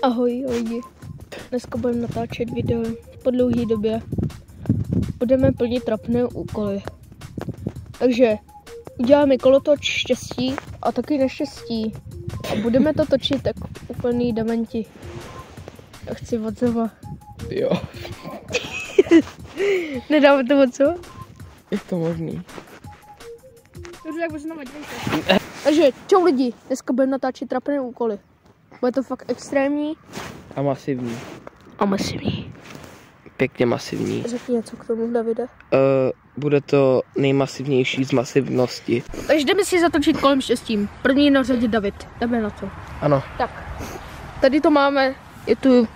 Ahoj lidi, dneska budeme natáčet video po dlouhé době. Budeme plnit trapné úkoly. Takže uděláme kolotoč štěstí a taky neštěstí. A budeme to točit tak úplný dementi. Já chci od znova. Jo. Nedáme to od znova? Je to možný. Dobře, tak od znova, dělejte. Takže čau lidi, dneska budeme natáčet trapné úkoly. Bude to fakt extrémní. A masivní. A masivní. Pěkně masivní. Řekni něco k tomu, Davide. Bude to nejmasivnější z masivnosti. Takže jdeme si zatočit kolem štěstím. První na řadě David. Jdeme na to. Ano. Tak. Tady to máme. Je tu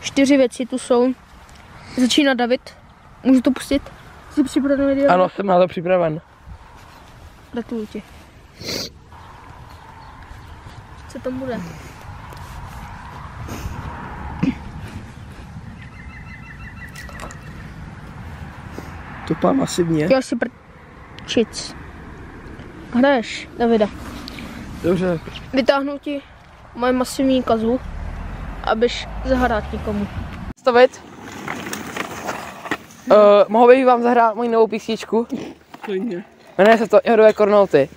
4 věci, tu jsou. Začíná David. Můžu to pustit? Jsi připravený? Ano, jsem na to připraven. Gratuluju ti. Co tam bude? To pá masivně. Já si prčic. Hraješ, Davida. Dobře. Vytáhnu ti moje masivní kazu, abys zahrát někomu. Stavit. Mohl bych vám zahrát moji novou písničku? Klidně. Jmenuje se to Jodové kornouty.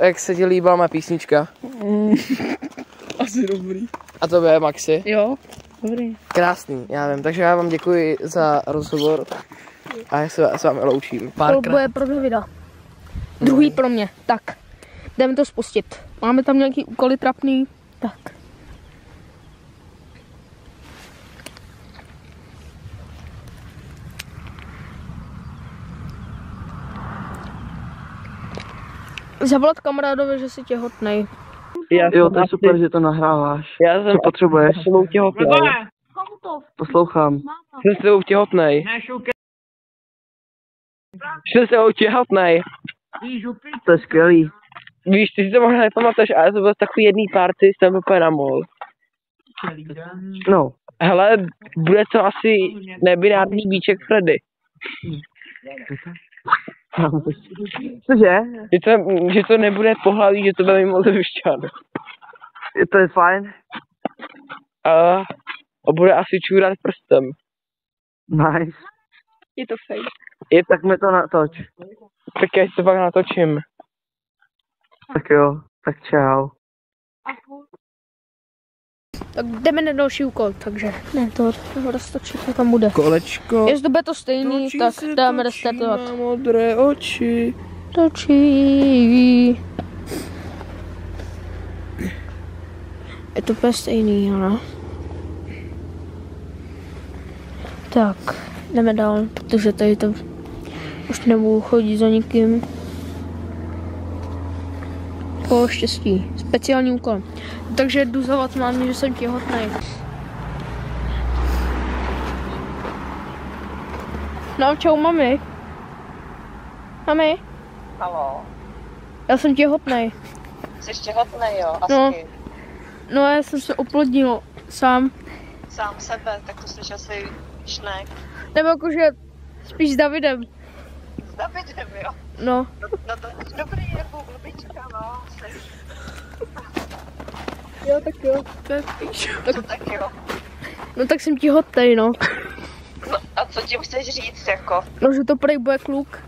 Jak se ti líbila má písnička? Asi dobrý. A to je Maxi. Jo, dobrý. Krásný, já vím. Takže já vám děkuji za rozhovor. A já se s vámi loučím. To bude pro Davida. Druhý pro mě. Tak, jdeme to spustit. Máme tam nějaký úkoly trapný. Tak. Zavolat kamarádovi, že jsi těhotnej. Jo, to je super, že to nahráváš. Já jsem Co potřebuješ? s tebou těhotnej. Poslouchám. Jsem s tebou těhotnej. Jsem s tebou těhotnej. To je skvělý. Víš, ty si to možná nepamatuješ, ale to byl takový jedný party, jsem úplně na mol. No. Hele, bude to asi nebinární bíček Freddy. Cože? Že to nebude pohlaví, že to bude mimo vyšťan. To je fajn. A bude asi čůrat prstem. Nice. Je to fake. Tak mi to natoč. Tak já to pak natočím. Tak jo, tak čau. Tak jdeme na další úkol, takže ne, to roztočit, to tam bude. Kolečko. Jestli to bude to stejný, tak dáme restartovat. Modré oči. Točí. Je to úplně stejný, ano. Tak, jdeme dál, protože tady to už nebudu chodit za nikým. Po štěstí, speciální úkol. Takže jdu zavolat mámě, že jsem těhotnej. No, čau mami. Mami? Haló, Já jsem těhotnej. jsi těhotnej, jo? Asi. No. No, já jsem se oplodnil sám. Sám sebe, tak to jsi asi šnek. Nebo jakože spíš s Davidem. S Davidem, jo? No. No to dobrý, jako lubička, no. Jo, tak jo. To je spíš. Tak jo. No tak jsem těhotnej, no. No a co tím chceš říct, jako? No, že to prej bude kluk.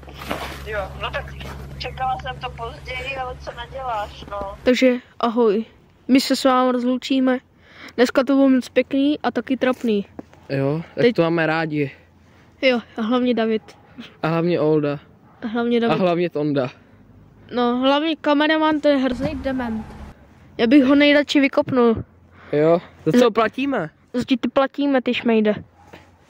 Jo, no tak čekala jsem to později, ale co naděláš, no. Takže ahoj. My se s vámi rozloučíme. Dneska to bylo moc pěkný a taky trapný. Jo, tak Teď- to máme rádi. Jo, a hlavně David. A hlavně Olda. A hlavně A David. hlavně Tonda. No, hlavně kameraman, to je hrozný dement. Já bych ho nejradši vykopnul. Jo, za co platíme? Zdi ty platíme, ty šmejde.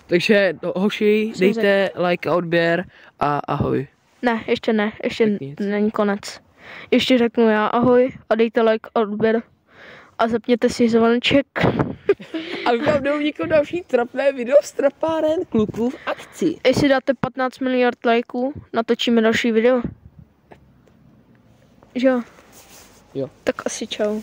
Takže hoši, dejte like a odběr a ahoj. Ne, ještě ne, ještě Tak nic. není konec. Ještě řeknu já ahoj a dejte like a odběr. A zapněte si zvoneček. A už vám nevzniklo další trapné video z trapáren kluků v akci. Jestli dáte 15 miliard lajků, natočíme další video. Že jo? Jo. Tak asi čau.